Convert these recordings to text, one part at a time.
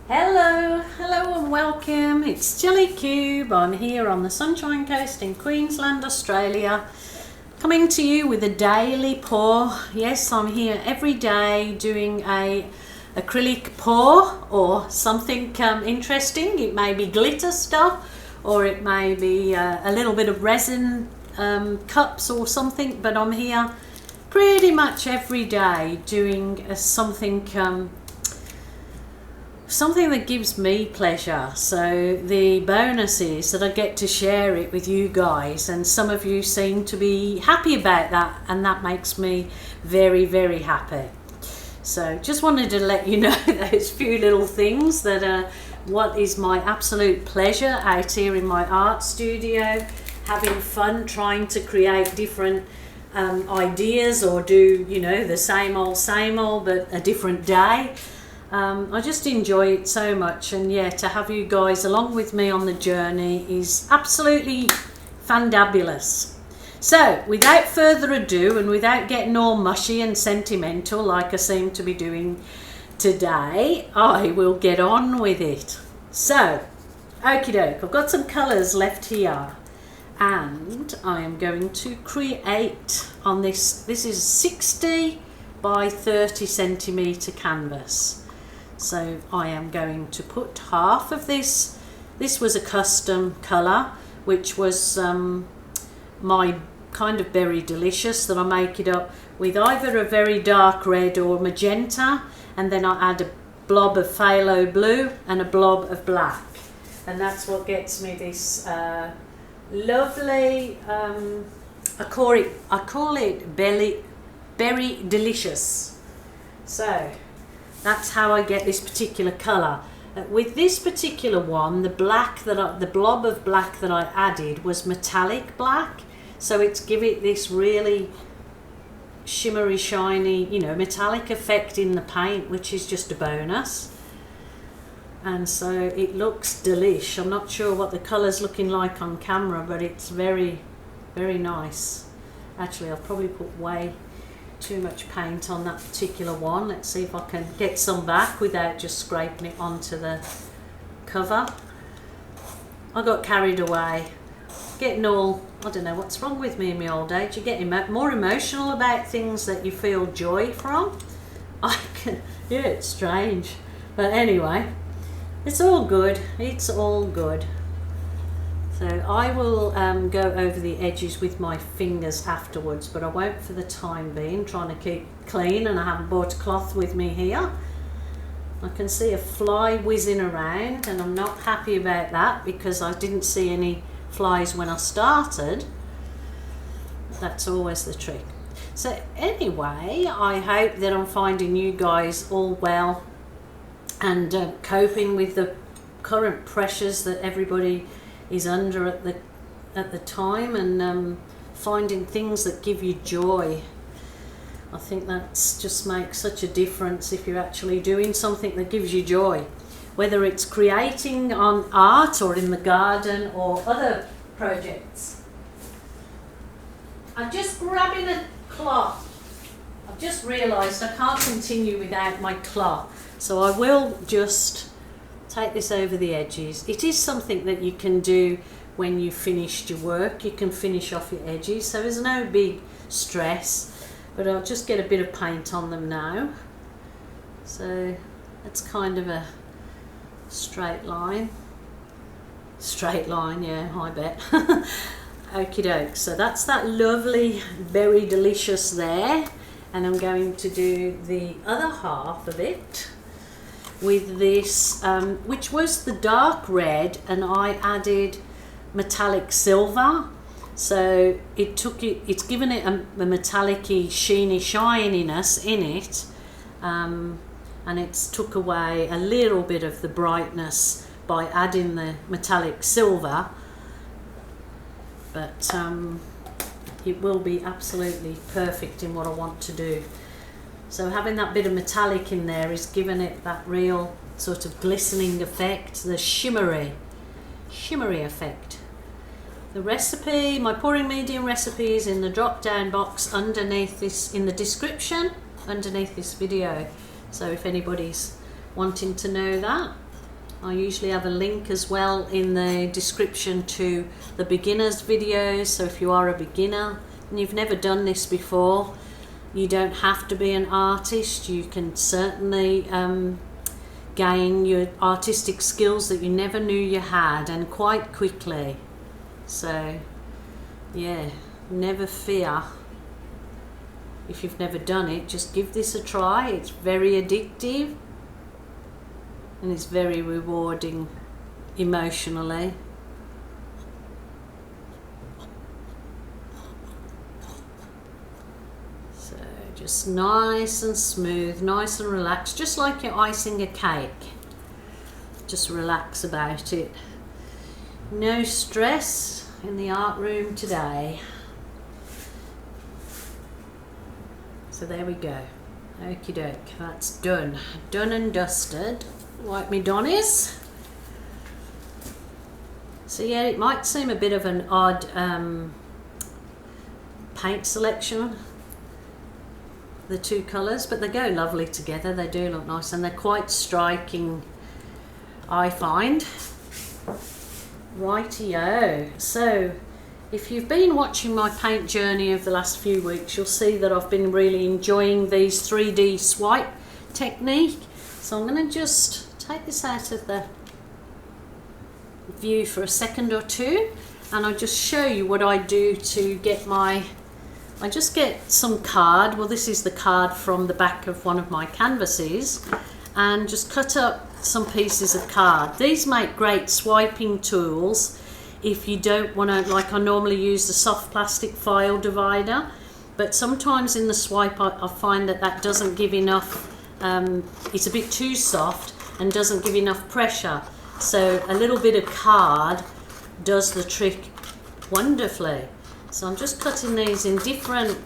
Hello and welcome. It's Gillykube. I'm here on the Sunshine Coast in Queensland, Australia, coming to you with a daily pour. Yes, I'm here every day doing a acrylic pour or something interesting. It may be glitter stuff, or it may be a little bit of resin cups or something, but I'm here pretty much every day doing something that gives me pleasure. So the bonus is that I get to share it with you guys, and some of you seem to be happy about that, and that makes me very, very happy. So just wanted to let you know those few little things that are what is my absolute pleasure out here in my art studio, having fun trying to create different ideas, or do, you know, the same old but a different day. I just enjoy it so much, and yeah, to have you guys along with me on the journey is absolutely fandabulous. So without further ado, and without getting all mushy and sentimental like I seem to be doing today, I will get on with it. So, okie doke, I've got some colours left here, and I am going to create on this is 60 by 30 centimetre canvas. So I am going to put half of this. This was a custom colour, which was my kind of berry delicious, that I make it up with either a very dark red or magenta, and then I add a blob of phthalo blue and a blob of black, and that's what gets me this lovely I call it berry delicious. So that's how I get this particular colour. With this particular one, the blob of black that I added was metallic black, so it's give it this really shimmery, shiny, you know, metallic effect in the paint, which is just a bonus. And so it looks delish. I'm not sure what the colour's looking like on camera, but it's very, very nice. Actually, I'll probably put way too much paint on that particular one. Let's see if I can get some back without just scraping it onto the cover. I got carried away, getting all, I don't know what's wrong with me in my old age. You get more emotional about things that you feel joy from. Yeah, it's strange, but anyway, it's all good. It's all good. So I will go over the edges with my fingers afterwards, but I won't for the time being, trying to keep clean, and I haven't brought a cloth with me here. I can see a fly whizzing around, and I'm not happy about that because I didn't see any flies when I started. That's always the trick. So anyway, I hope that I'm finding you guys all well and coping with the current pressures that everybody is under at the time, and finding things that give you joy. I think that's just makes such a difference if you're actually doing something that gives you joy, whether it's creating on art or in the garden or other projects. I'm just grabbing a cloth. I've just realised I can't continue without my cloth, so I will just take this over the edges. It is something that you can do when you've finished your work. You can finish off your edges, so there's no big stress, but I'll just get a bit of paint on them now. So that's kind of a straight line, yeah, I bet. Okie doke, so that's that lovely berry delicious there, and I'm going to do the other half of it with this, which was the dark red, and I added metallic silver. So it's given it a metallic-y, sheeny shininess in it, and it's took away a little bit of the brightness by adding the metallic silver, but it will be absolutely perfect in what I want to do. So having that bit of metallic in there is giving it that real sort of glistening effect, the shimmery effect. The recipe, my pouring medium recipe, is in the drop down box underneath this, in the description underneath this video. So if anybody's wanting to know that, I usually have a link as well in the description to the beginners videos, so if you are a beginner and you've never done this before, you don't have to be an artist. You can certainly gain your artistic skills that you never knew you had, and quite quickly. So yeah, never fear. If you've never done it, just give this a try. It's very addictive and it's very rewarding emotionally. So just nice and smooth, nice and relaxed, just like you're icing a cake. Just relax about it. No stress in the art room today. So there we go. Okie doke, that's done. Done and dusted. Like me Donnies. So yeah, it might seem a bit of an odd paint selection, the two colours, but they go lovely together. They do look nice and they're quite striking, I find. Rightio. So if you've been watching my paint journey of the last few weeks, you'll see that I've been really enjoying these 3D swipe technique. So I'm going to just take this out of the view for a second or two, and I'll just show you what I do to get my, I just get some card. Well, this is the card from the back of one of my canvases, and just cut up some pieces of card. These make great swiping tools if you don't want to, like I normally use the soft plastic file divider, but sometimes in the swipe I find that that doesn't give enough, it's a bit too soft and doesn't give enough pressure. So a little bit of card does the trick wonderfully. So I'm just cutting these in different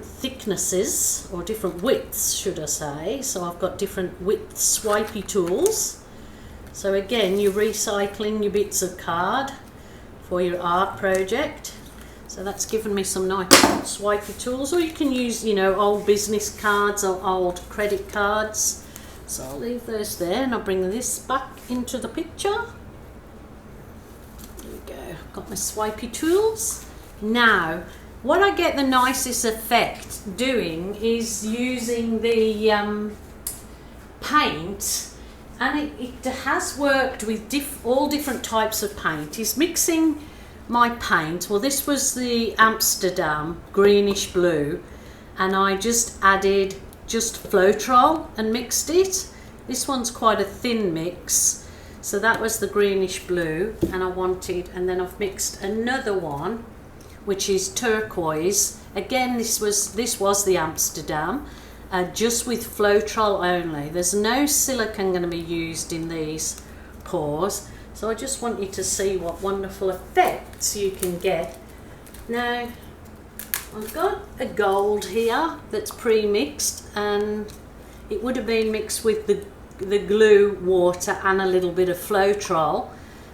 thicknesses, or different widths should I say. So I've got different width swipey tools. So again, you're recycling your bits of card for your art project. So that's given me some nice swipey tools, or you can use, you know, old business cards or old credit cards. So I'll leave those there and I'll bring this back into the picture. There we go, got my swipey tools. Now, what I get the nicest effect doing is using the paint, and it has worked with all different types of paint, is mixing my paint. Well, this was the Amsterdam greenish blue, and I just added just floetrol and mixed it. This one's quite a thin mix, so that was the greenish blue, and and then I've mixed another one which is turquoise. Again, this was the Amsterdam, just with floetrol only. There's no silicone going to be used in these pours. So I just want you to see what wonderful effects you can get. Now, I've got a gold here that's pre-mixed, and it would have been mixed with the glue, water and a little bit of floetrol,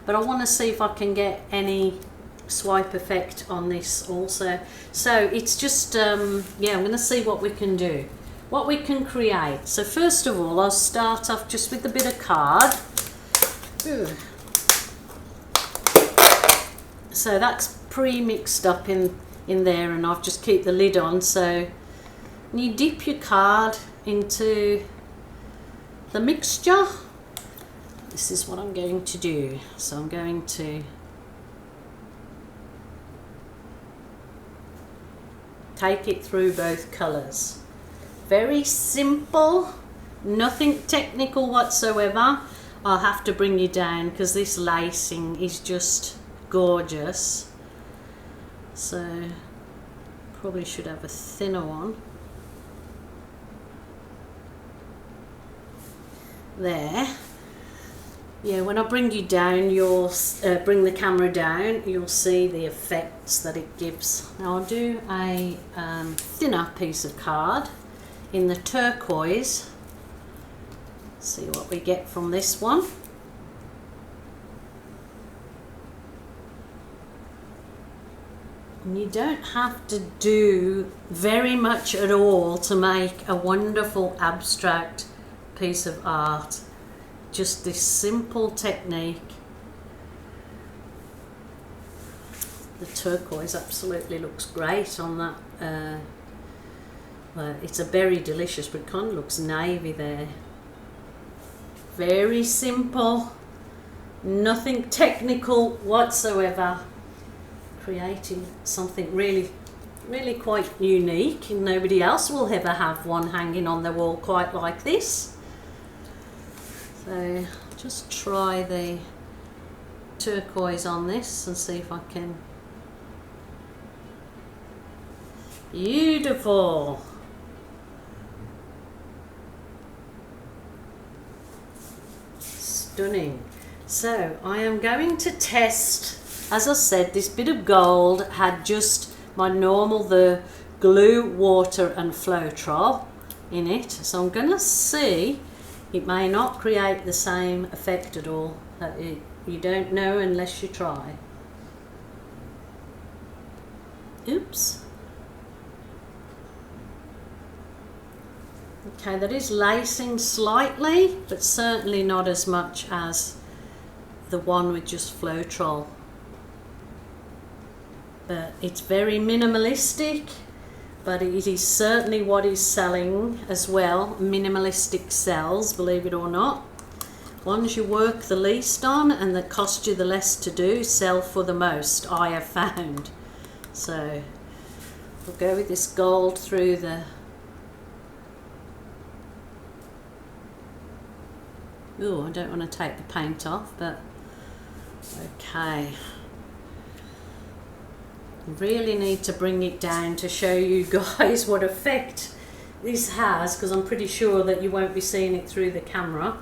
but I want to see if I can get any swipe effect on this also. So it's just, yeah, I'm going to see what we can do, what we can create. So first of all, I'll start off just with a bit of card. Ooh. So that's pre-mixed up in there, and I've just keep the lid on. So you dip your card into the mixture. This is what I'm going to do. So I'm going to take it through both colours. Very simple, nothing technical whatsoever. I'll have to bring you down because this lacing is just gorgeous. So probably should have a thinner one. There. Yeah, when I bring you down, you'll bring the camera down, you'll see the effects that it gives. Now I'll do a thinner piece of card in the turquoise. See what we get from this one. And you don't have to do very much at all to make a wonderful abstract piece of art. Just this simple technique. The turquoise absolutely looks great on that. Well, it's a berry delicious, but it kind of looks navy there. Very simple, nothing technical whatsoever. Creating something really quite unique, and nobody else will ever have one hanging on the wall quite like this. So just try the turquoise on this and see if I can. Beautiful. Stunning. So I am going to test. As I said, this bit of gold had just my normal, the glue, water and floetrol in it. So I'm going to see, it may not create the same effect at all. You don't know unless you try. Oops. Okay, that is lacing slightly, but certainly not as much as the one with just floetrol. But it's very minimalistic, but it is certainly what is selling as well. Minimalistic sells, believe it or not. Ones you work the least on and that cost you the less to do sell for the most, I have found. So we'll go with this gold through the. Oh, I don't want to take the paint off, but okay. Really need to bring it down to show you guys what effect this has, because I'm pretty sure that you won't be seeing it through the camera.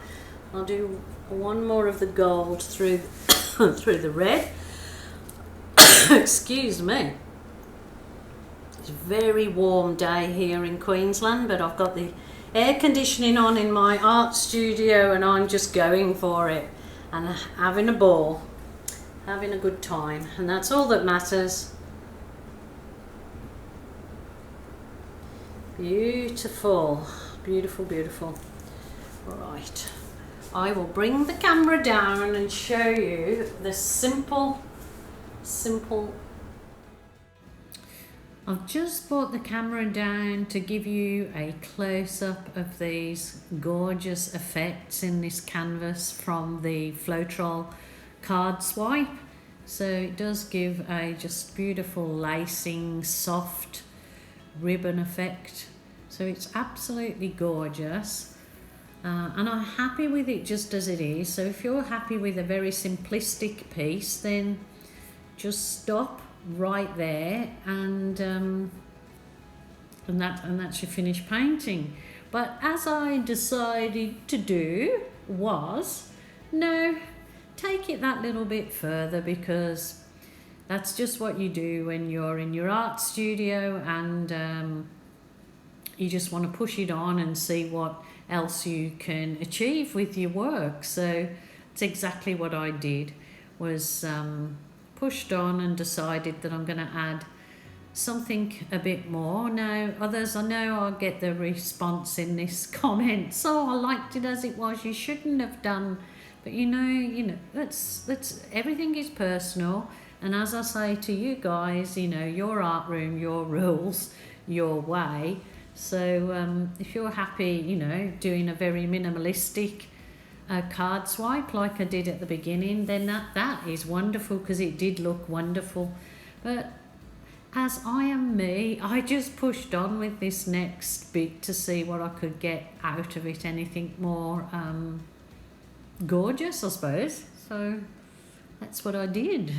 I'll do one more of the gold through through the red. Excuse me. It's a very warm day here in Queensland, but I've got the air conditioning on in my art studio and I'm just going for it and having a ball, having a good time, and that's all that matters. Beautiful, beautiful, beautiful. Right, I will bring the camera down and show you the simple. I've just brought the camera down to give you a close-up of these gorgeous effects in this canvas from the floetrol card swipe. So it does give a just beautiful lacing, soft ribbon effect. So it's absolutely gorgeous. And I'm happy with it just as it is. So if you're happy with a very simplistic piece, then just stop right there and that's your finished painting. But as I decided to do was, no, take it that little bit further, because that's just what you do when you're in your art studio and you just want to push it on and see what else you can achieve with your work. So it's exactly what I did, was pushed on and decided that I'm going to add something a bit more. Now others, I know I'll get the response in this comment, so I liked it as it was, you shouldn't have done. But you know that's everything is personal, and as I say to you guys, your art room, your rules, your way. So if you're happy doing a very minimalistic card swipe like I did at the beginning, then that is wonderful, because it did look wonderful. But as I am me, I just pushed on with this next bit to see what I could get out of it, anything more gorgeous, I suppose. So that's what I did.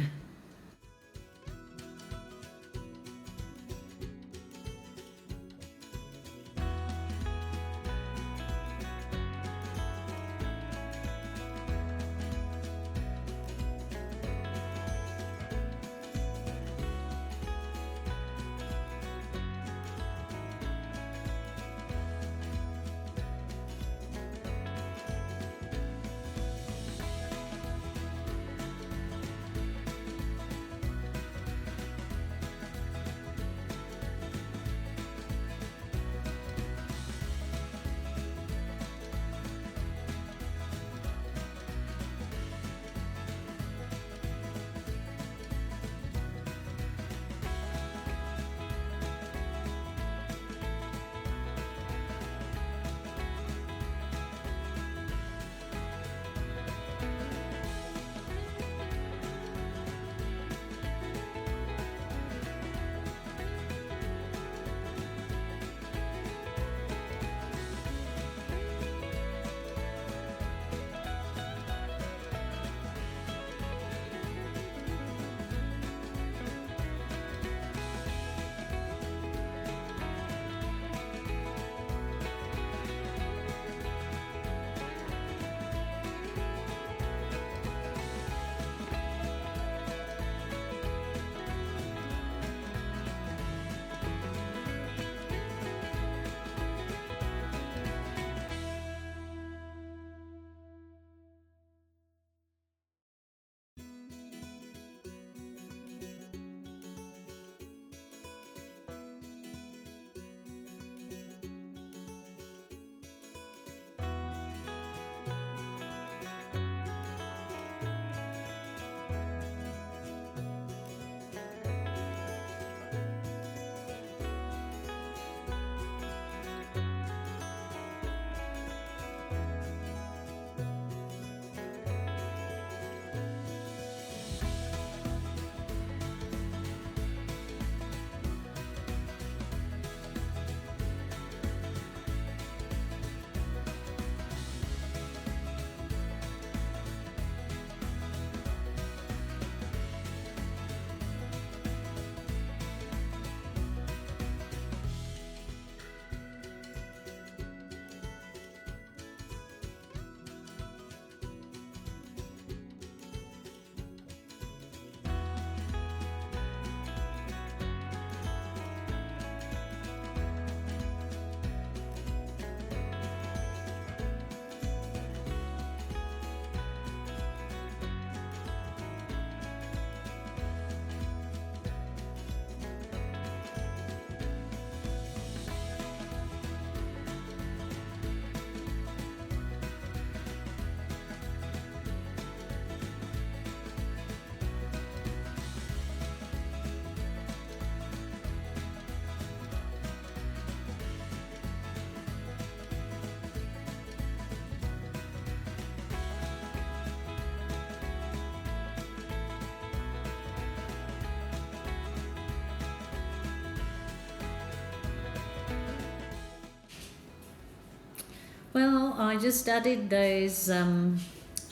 Well, I just added those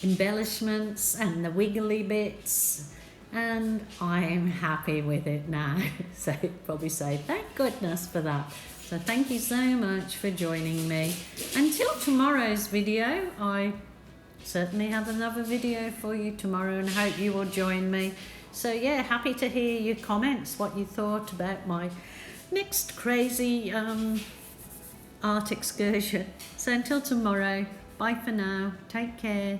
embellishments and the wiggly bits, and I'm happy with it now. So probably say thank goodness for that. So thank you so much for joining me. Until tomorrow's video, I certainly have another video for you tomorrow and hope you will join me. So yeah, happy to hear your comments, what you thought about my next crazy art excursion. So until tomorrow, bye for now, take care.